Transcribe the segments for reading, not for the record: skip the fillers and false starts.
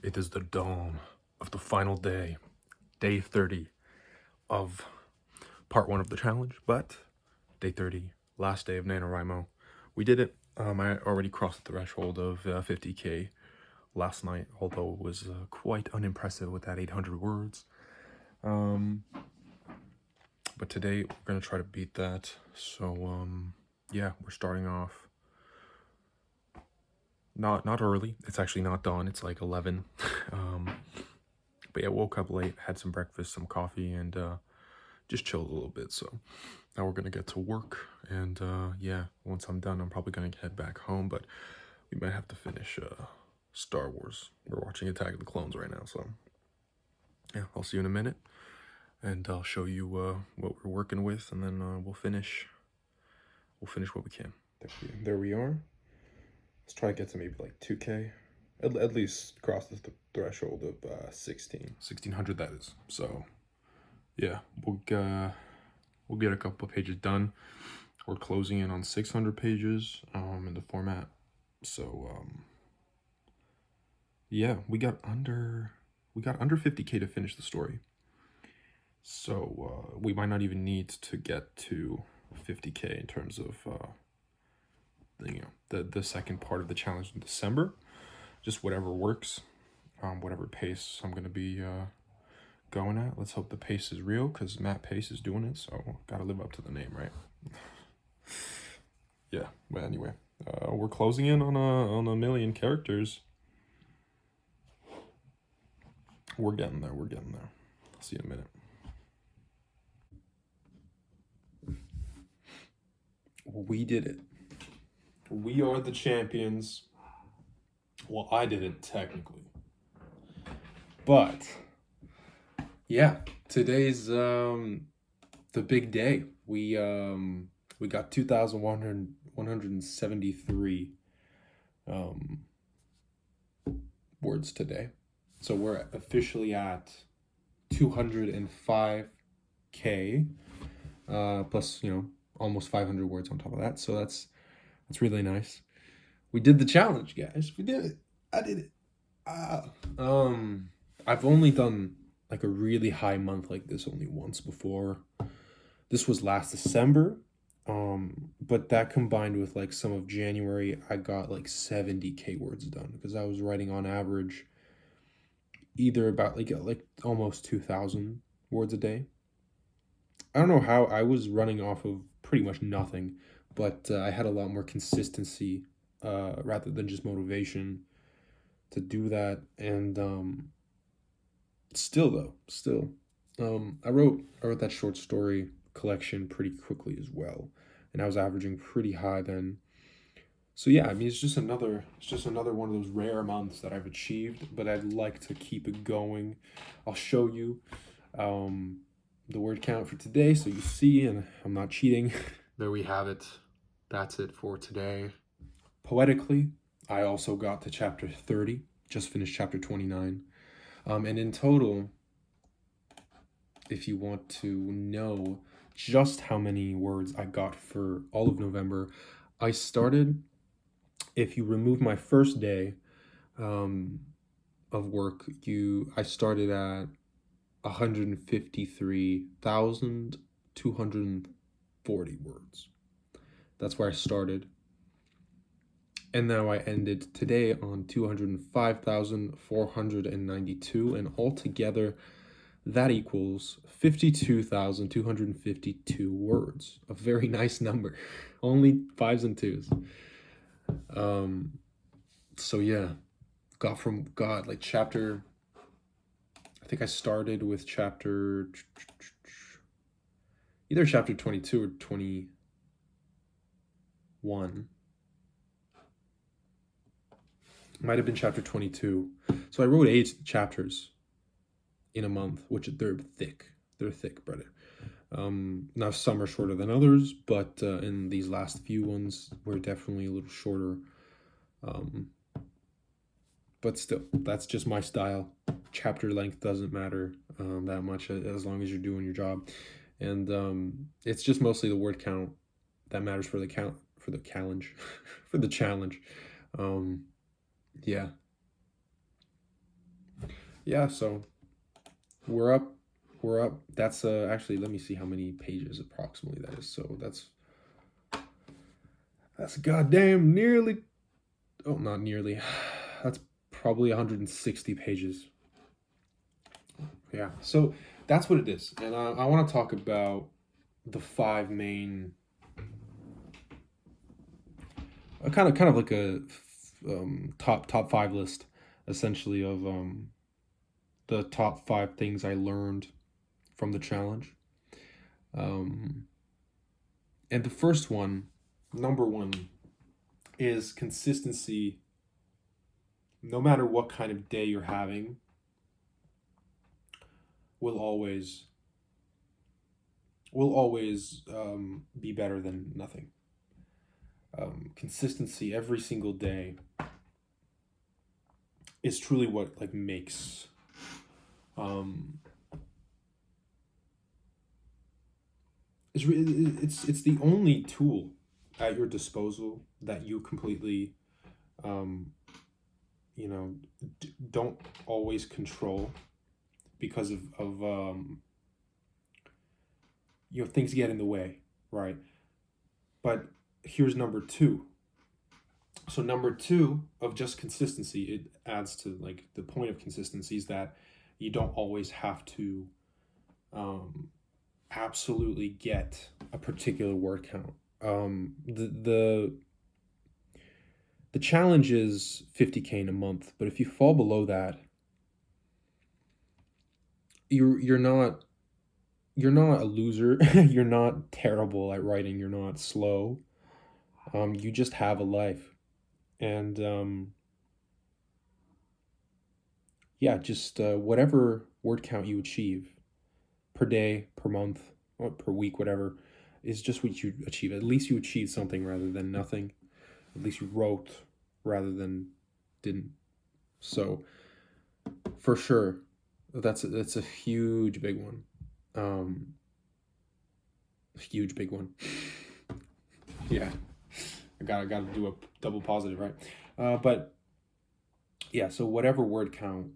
It is the dawn of the final day, day 30 of part 1 of the challenge, but day 30, last day of NaNoWriMo. We did it. I already crossed the threshold of 50k last night, although it was quite unimpressive with that 800 words. But today we're going to try to beat that. So, yeah, we're starting off not early. It's actually not dawn. It's like 11. But yeah, woke up late, had some breakfast, some coffee, and just chilled a little bit. So now we're gonna get to work, and yeah, once I'm done, I'm probably gonna head back home. But we might have to finish Star Wars. We're watching Attack of the Clones right now, so yeah, I'll see you in a minute, and I'll show you what we're working with, and then we'll finish what we can. There we are. Let's try to get to maybe like 2K. At least cross the threshold of 1600, that is. So yeah, we'll get a couple of pages done. We're closing in on 600 pages in the format. So yeah, we got under 50k to finish the story. So we might not even need to get to 50k in terms of the second part of the challenge in December. Just whatever works, whatever pace I'm gonna be going at. Let's hope the pace is real, because Matt Pace is doing it, so gotta live up to the name, right? Yeah, but anyway, we're closing in on a million characters. We're getting there. I'll see you in a minute. We did it. We are the champions. Well, I didn't technically, but yeah, today's the big day. We got 2,173 words today, so we're officially at 205k plus almost 500 words on top of that. So that's really nice. We did the challenge, guys. We did it. I did it. I've only done like a really high month like this only once before. This was last December. But that combined with like some of January, I got like 70k words done, because I was writing on average either about like almost 2,000 words a day. I don't know how. I was running off of pretty much nothing, but I had a lot more consistency rather than just motivation to do that. And I wrote that short story collection pretty quickly as well, and I was averaging pretty high then. So yeah, I mean, it's just another one of those rare months that I've achieved, but I'd like to keep it going. I'll show you the word count for today, so you see, and I'm not cheating. There we have it. That's it for today. Poetically, I also got to chapter 30, just finished chapter 29. And in total, if you want to know just how many words I got for all of November, I started, if you remove my first day of work, I started at 153,240 words. That's where I started. And now I ended today on 205,492, and altogether that equals 52,252 words. A very nice number. Only 5s and 2s. So yeah, like chapter, I think I started with either chapter 22 or 21. Might have been chapter 22. So I wrote 8 chapters in a month, which they're thick, brother. Now some are shorter than others, but in these last few ones were definitely a little shorter. But still, that's just my style. Chapter length doesn't matter that much, as long as you're doing your job. And it's just mostly the word count that matters for the challenge. For the challenge. Yeah. yeah, so we're up. We're up. That's actually, let me see how many pages approximately that is. So that's goddamn nearly, oh, not nearly. That's probably 160 pages. Yeah. So that's what it is. And I want to talk about the five main, kind of like a top five list, essentially, of the top five things I learned from the challenge. Um, and the first one, number one, is consistency. No matter what kind of day you're having, will always be better than nothing. Consistency every single day is truly what like makes um, it's the only tool at your disposal that you completely um, don't always control because of things get in the way, right? But here's number two. So number two of just consistency, it adds to like the point of consistency is that you don't always have to absolutely get a particular word count. The challenge is 50K in a month, but if you fall below that, you're not a loser. You're not terrible at writing. You're not slow. You just have a life, and yeah, just whatever word count you achieve per day, per month, or per week, whatever, is just what you achieve. At least you achieved something rather than nothing. At least you wrote rather than didn't. So for sure, that's a huge big one. Huge big one. Yeah, I gotta do a double positive, right? But yeah, so whatever word count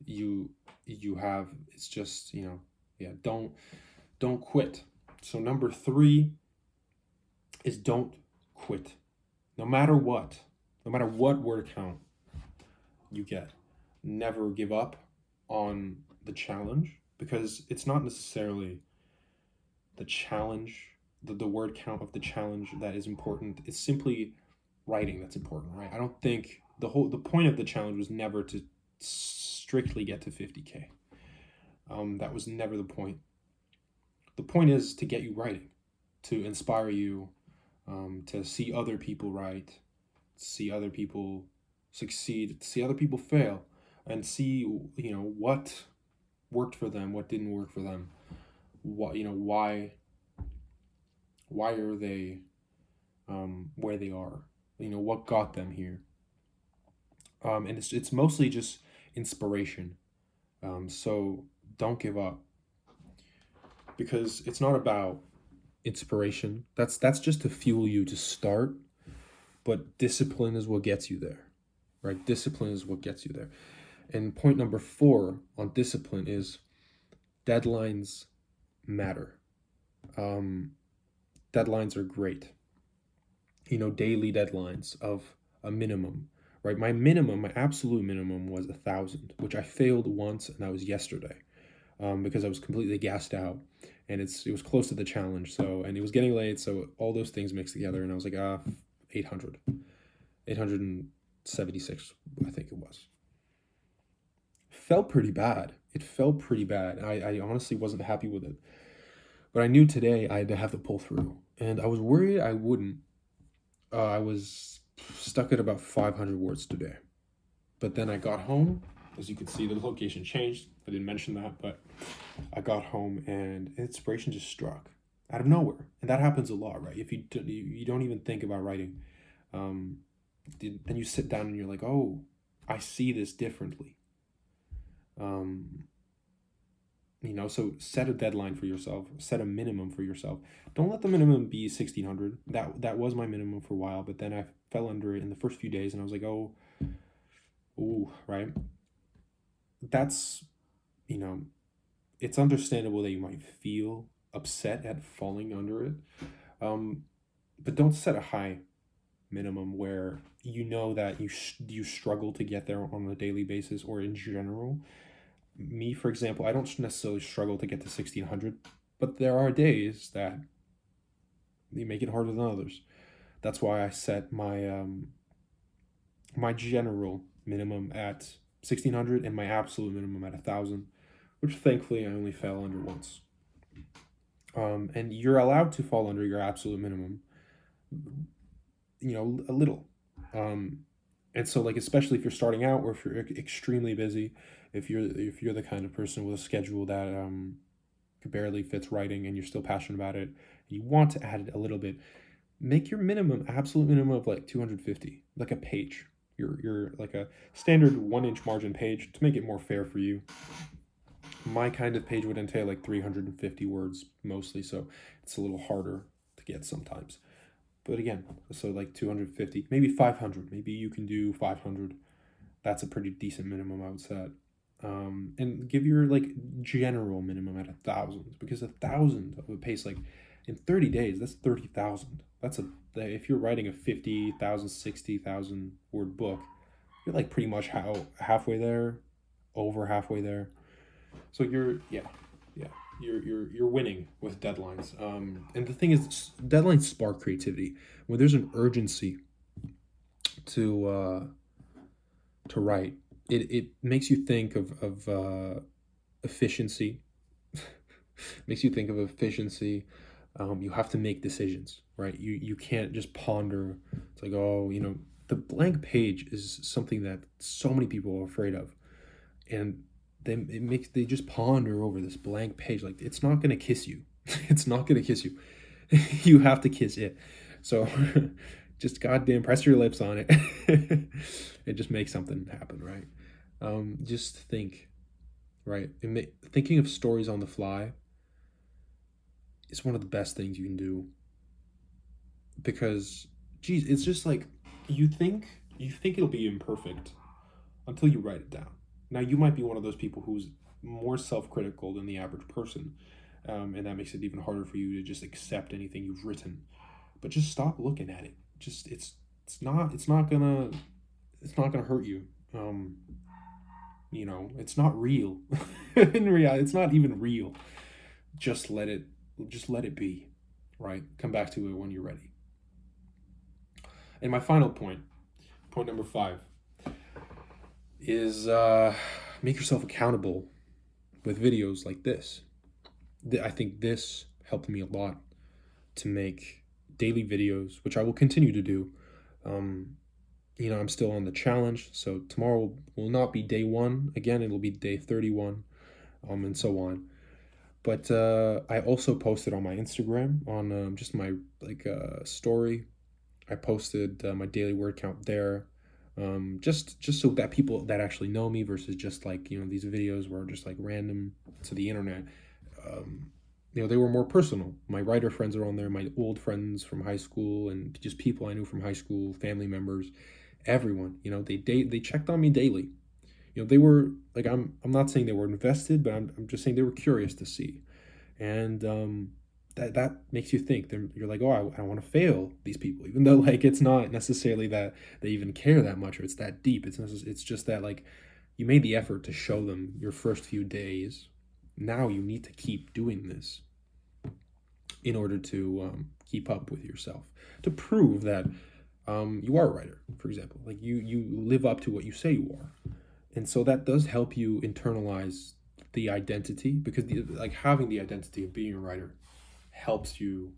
you have, it's just yeah, don't quit. So number three is don't quit, no matter what, word count you get. Never give up on the challenge, because it's not necessarily the challenge, the word count of the challenge that is important. It's simply writing that's important, right? I don't think the point of the challenge was never to strictly get to 50K. That was never the point. The point is to get you writing, to inspire you, to see other people write, see other people succeed, see other people fail, and see what worked for them, what didn't work for them, what why are they where they are, what got them here. And it's mostly just inspiration. So don't give up, because it's not about inspiration. That's just to fuel you to start, but discipline is what gets you there, right? Discipline is what gets you there. And point number four on discipline is deadlines matter. Deadlines are great. Daily deadlines of a minimum, right? My absolute minimum was 1,000, which I failed once, and that was yesterday, because I was completely gassed out, and it was close to the challenge. So, and it was getting late, so all those things mixed together, and I was like, 876, I think it was. Felt pretty bad. It felt pretty bad. I honestly wasn't happy with it, but I knew today I had to have to pull through, and I was worried I wouldn't. I was stuck at about 500 words today. But then I got home. As you can see, the location changed. I didn't mention that, but I got home and inspiration just struck out of nowhere. And that happens a lot, right? If you don't even think about writing, then you sit down and you're like, oh, I see this differently. So set a deadline for yourself, set a minimum for yourself. Don't let the minimum be 1,600. That was my minimum for a while, but then I fell under it in the first few days, and I was like, oh, ooh, right? that's, you know, it's understandable that you might feel upset at falling under it. Um, but don't set a high minimum where you know that you struggle to get there on a daily basis or in general. Me, for example, I don't necessarily struggle to get to 1600, but there are days that you make it harder than others. That's why I set my general minimum at 1600 and my absolute minimum at 1000, which thankfully I only fell under once. And you're allowed to fall under your absolute minimum, a little. Um, and so, like, especially if you're starting out or if you're extremely busy, if you're the kind of person with a schedule that barely fits writing and you're still passionate about it, and you want to add it a little bit, make your minimum absolute minimum of like 250, like a page. Your like a standard 1 inch margin page to make it more fair for you. My kind of page would entail like 350 words mostly, so it's a little harder to get sometimes. But again, so like 250, maybe 500. Maybe you can do 500. That's a pretty decent minimum, I would set. And give your like general minimum at 1,000, because 1,000 of a pace, like in 30 days, that's 30,000. That's if you're writing a 50,000, 60,000 word book, you're like pretty much halfway there, over halfway there. So yeah, you're winning with deadlines. And the thing is, deadlines spark creativity. When there's an urgency to write, it makes you think of efficiency. Makes you think of efficiency. You have to make decisions, right? You can't just ponder. It's like, oh, the blank page is something that so many people are afraid of, and they just ponder over this blank page. Like, it's not gonna kiss you. It's not gonna kiss you. You have to kiss it. So just goddamn press your lips on it and just make something happen, right? Just think, right? Thinking of stories on the fly is one of the best things you can do, because, geez, it's just like you think it'll be imperfect until you write it down. Now, you might be one of those people who's more self-critical than the average person, and that makes it even harder for you to just accept anything you've written. But just stop looking at it. Just it's not gonna hurt you. It's not real. In reality, it's not even real. Just let it be, right? Come back to it when you're ready. And my final point number 5, is make yourself accountable with videos like this. I think this helped me a lot to make daily videos, which I will continue to do. I'm still on the challenge, so tomorrow will not be day 1 again, it'll be day 31, and so on. But I also posted on my Instagram, on just my story. I posted my daily word count there, just so that people that actually know me, versus just like these videos were just like random to the internet. They were more personal. My writer friends are on there, my old friends from high school, and just people I knew from high school, family members, everyone. They checked on me daily. They were like, I'm not saying they were invested, but I'm just saying they were curious to see. And that makes you think. You're like, oh, I want to fail these people, even though like it's not necessarily that they even care that much or it's that deep. It's just that, like, you made the effort to show them your first few days. Now you need to keep doing this in order to keep up with yourself, to prove that you are a writer, for example. Like, you live up to what you say you are. And so that does help you internalize the identity, because having the identity of being a writer helps you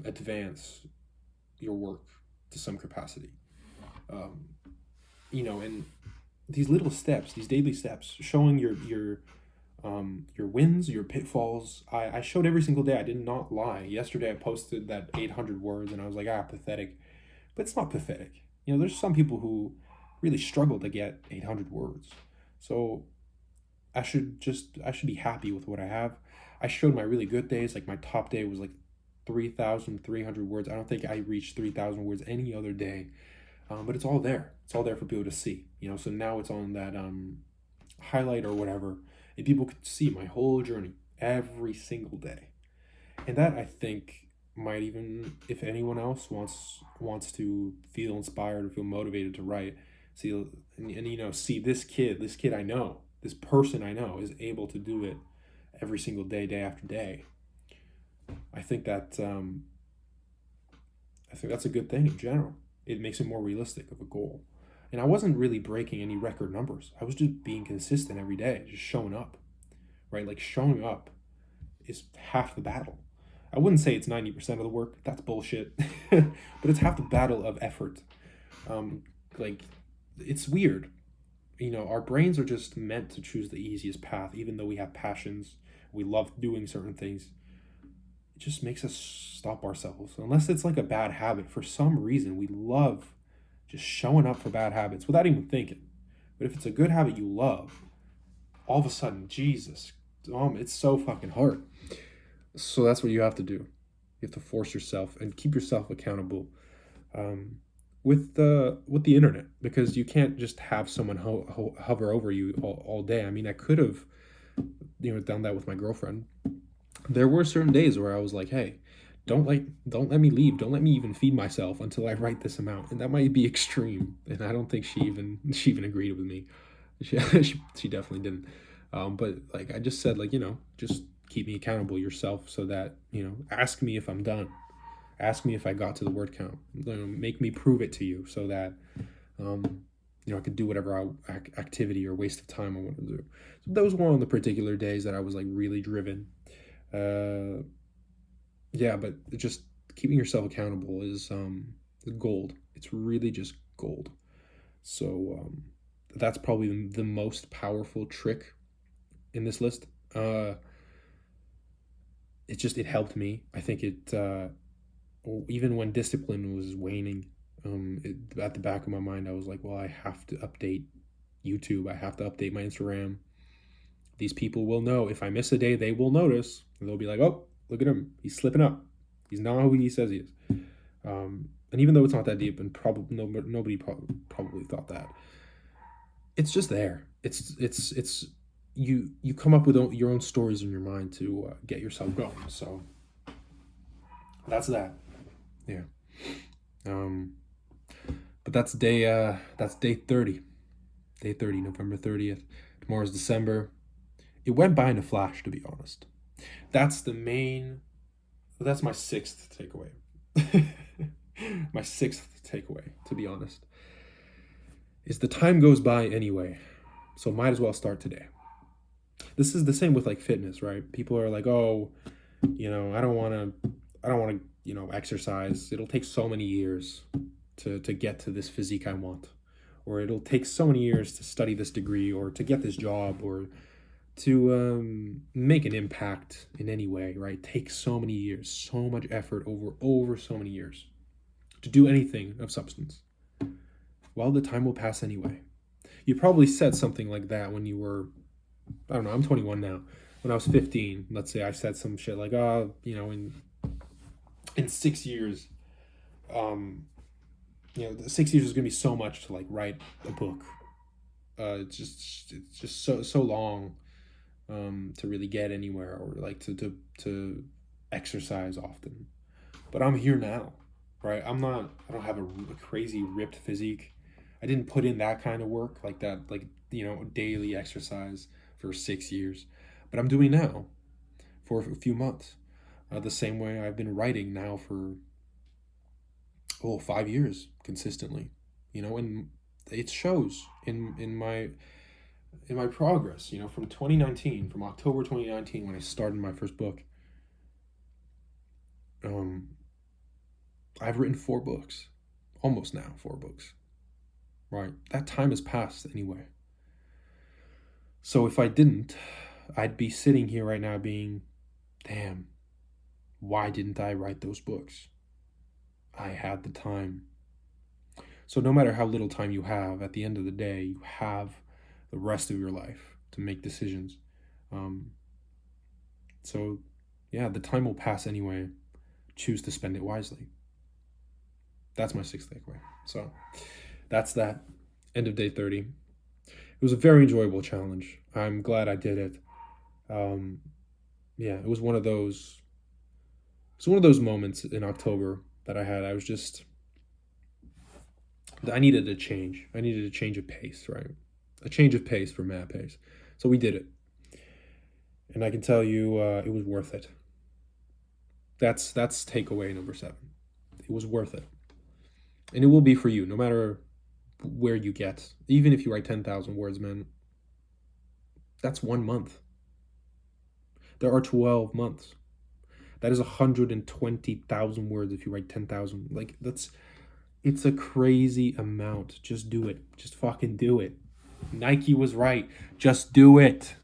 advance your work to some capacity. And these little steps, these daily steps, showing your wins, your pitfalls. I showed every single day. I did not lie. Yesterday I posted that 800 words, and I was like, pathetic. But it's not pathetic. There's some people who really struggle to get 800 words. So I should be happy with what I have. I showed my really good days. Like, my top day was like 3,300 words. I don't think I reached 3,000 words any other day. But it's all there. It's all there for people to see. So now it's on that highlight or whatever, and people could see my whole journey every single day. And that, I think, might even, if anyone else wants to feel inspired or feel motivated to write, see, and see this kid I know, this person I know is able to do it every single day, day after day. I think that I think that's a good thing in general. It makes it more realistic of a goal. And I wasn't really breaking any record numbers. I was just being consistent every day, just showing up, right? Like showing up is half the battle. I wouldn't say it's 90% of the work. That's bullshit. But it's half the battle of effort. Um, like, it's weird. Our brains are just meant to choose the easiest path, even though we have passions. We love doing certain things. It just makes us stop ourselves. Unless it's like a bad habit. For some reason, we love just showing up for bad habits without even thinking. But if it's a good habit you love, all of a sudden, Jesus, it's so fucking hard. So that's what you have to do. You have to force yourself and keep yourself accountable with the internet, because you can't just have someone hover over you all day. I mean, I could have done that with my girlfriend. There were certain days where I was like, hey, don't let me leave. Don't let me even feed myself until I write this amount. And that might be extreme. And I don't think she even agreed with me. She definitely didn't. But like I just said, like, just keep me accountable yourself, so that, ask me if I'm done. Ask me if I got to the word count. Make me prove it to you, so that I could do whatever activity or waste of time I want to do. So those were on the particular days that I was like really driven. Yeah, but just keeping yourself accountable is gold. It's really just gold. So that's probably the most powerful trick in this list. It helped me. I think even when discipline was waning, at the back of my mind, I was like, well, I have to update YouTube. I have to update my Instagram. These people will know. If I miss a day, they will notice. And they'll be like, oh, look at him. He's slipping up. He's not who he says he is. And even though it's not that deep, and probably nobody probably thought that, it's just there. It's you come up with your own stories in your mind to get yourself going. So that's that. Yeah. But that's day 30. Day 30, November 30th. Tomorrow's December. It went by in a flash, to be honest. That's my sixth takeaway. My sixth takeaway, to be honest, is the time goes by anyway. So might as well start today. This is the same with like fitness, right? People are like, oh, I don't want to, exercise. It'll take so many years to get to this physique I want. Or it'll take so many years to study this degree, or to get this job, or to make an impact in any way, right? Takes so many years, so much effort over so many years to do anything of substance. Well, the time will pass anyway. You probably said something like that when you were, I don't know, I'm 21 now. When I was 15, let's say I said some shit like, oh, in 6 years, 6 years is going to be so much to like write a book. It's just so long to really get anywhere, or like to exercise often. But I'm here now, right? I don't have a crazy ripped physique. I didn't put in that kind of work like that, like, daily exercise for 6 years. But I'm doing now for a few months. The same way I've been writing now for 5 years consistently, and it shows in my progress, from 2019, from October 2019, when I started my first book. I've written 4 books, almost now 4 books, right? That time has passed anyway. So if I didn't, I'd be sitting here right now being, damn, why didn't I write those books? I had the time. So no matter how little time you have, at the end of the day, you have the rest of your life to make decisions. So yeah, the time will pass anyway. Choose to spend it wisely. That's my sixth takeaway. So that's that. End of day 30. It was a very enjoyable challenge. I'm glad I did it. Yeah, it was one of those. It's one of those moments in October that I had. I needed a change. I needed a change of pace, right? A change of pace for mad pace. So we did it, and I can tell you, it was worth it. That's takeaway number 7. It was worth it, and it will be for you, no matter where you get. Even if you write 10,000 words, man, that's 1 month. There are 12 months. That is 120,000 words if you write 10,000. Like, it's a crazy amount. Just do it. Just fucking do it. Nike was right. Just do it.